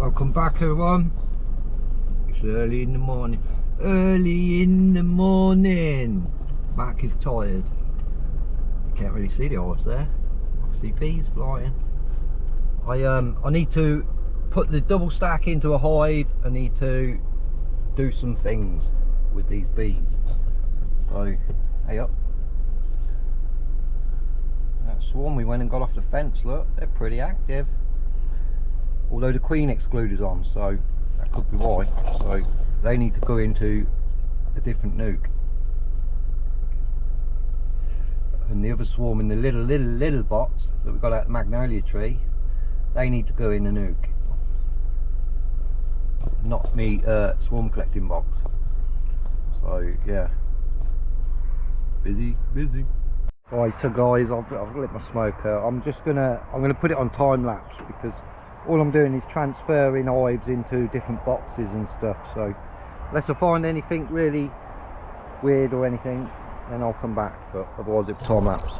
Welcome back everyone. It's early in the morning. Early in the morning. Mark is tired. You can't really see the horse there. I see bees flying. I need to put the double stack into a hive. I need to do some things with these bees. So, hey up. That swarm we went and got off the fence, look, they're pretty active. Although the queen excluder's on, so that could be why. So they need to go into a different nuke. And the other swarm in the little box that we got out of the magnolia tree, they need to go in the nuke. Not me swarm collecting box. So yeah, busy. Right, so guys, I've lit my smoker. I'm gonna put it on time lapse because all I'm doing is transferring hives into different boxes and stuff. So unless I find anything really weird or anything, then I'll come back, but otherwise it's time lapse.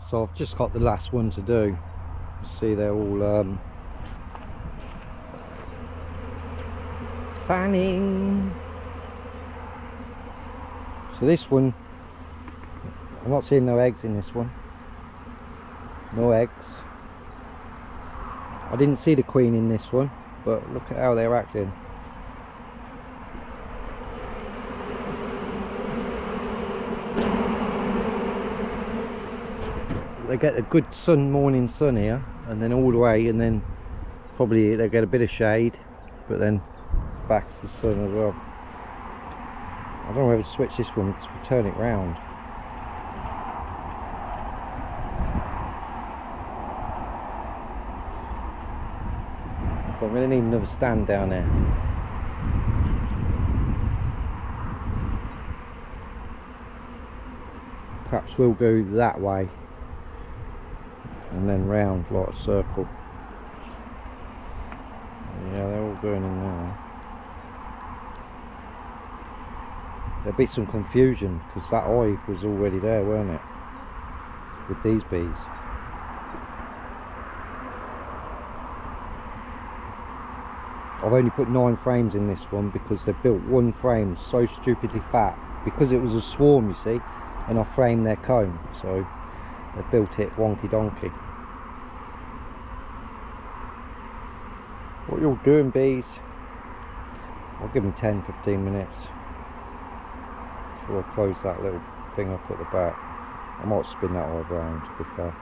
So I've just got the last one to do. See, they're all fanning. So this one, I'm not seeing no eggs in this one. No eggs. I didn't see the queen in this one, but look at how they're acting. They get a good morning sun here, and then all the way, and then probably they get a bit of shade, but then back to the sun as well. I don't know whether to switch this one to turn it round. But I'm going to need another stand down there. Perhaps we'll go that way and then round like a circle. Yeah, they're all going in now. There'll be some confusion because that hive was already there, weren't it? with these bees. I've only put 9 frames in this one because they built one frame so stupidly fat because it was a swarm, you see, and I framed their comb, so they built it wonky donkey. What you all doing, bees? I'll give them 10-15 minutes before I close that little thing up at the back. I might spin that all around, to be fair.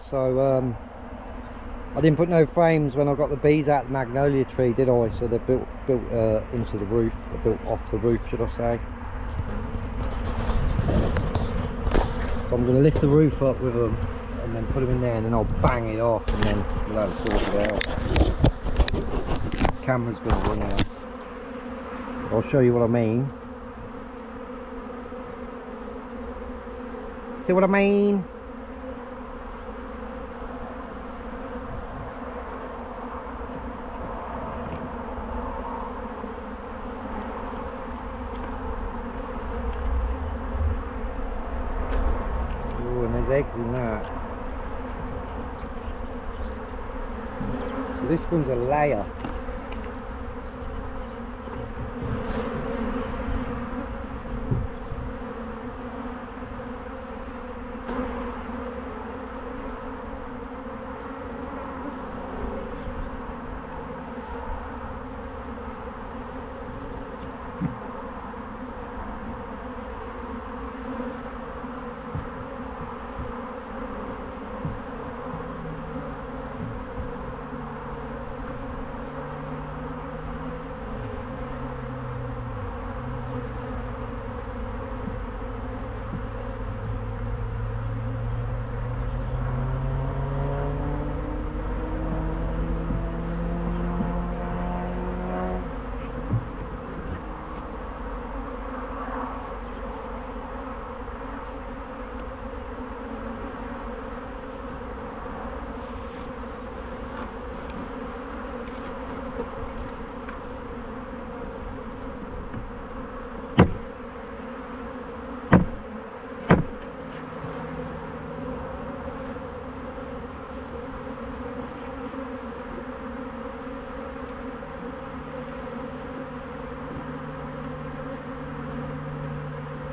So I didn't put no frames when I got the bees out of the magnolia tree, did I? So they built into the roof, they built off the roof, should I say. So I'm going to lift the roof up with them and then put them in there, and then I'll bang it off, and then we'll have to sort it out. The camera's going to run out. I'll show you what I mean. See what I mean? Eggs in that. So this one's a layer.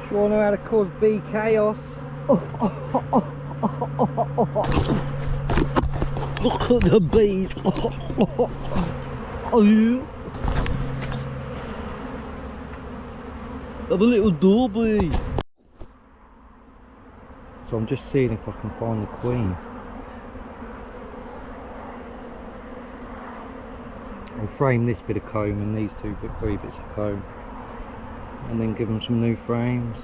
Sure know how to cause bee chaos. Look at the bees. Have a little door bee. So I'm just seeing if I can find the queen. I'll frame this bit of comb and these 3 bits of comb, and then give them some new frames.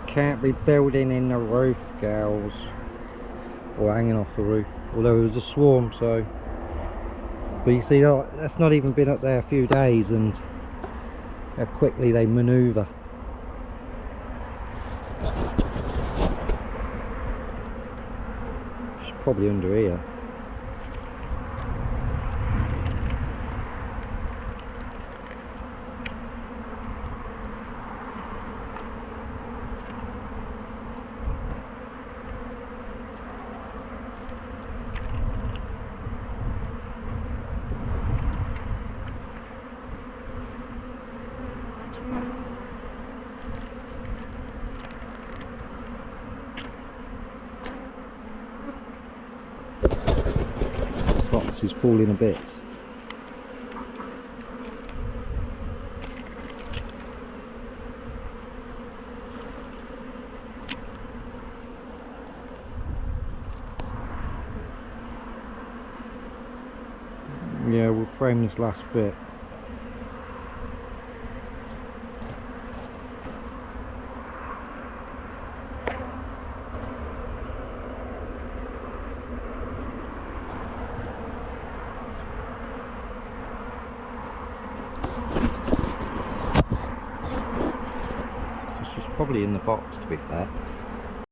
Can't be building in the roof, gals, or hanging off the roof, although it was a swarm. So, but you see, that's not even been up there a few days, and how quickly they manoeuvre. She's probably under here. Box is falling a bit. Yeah, we'll frame this last bit. probably in the box, to be fair.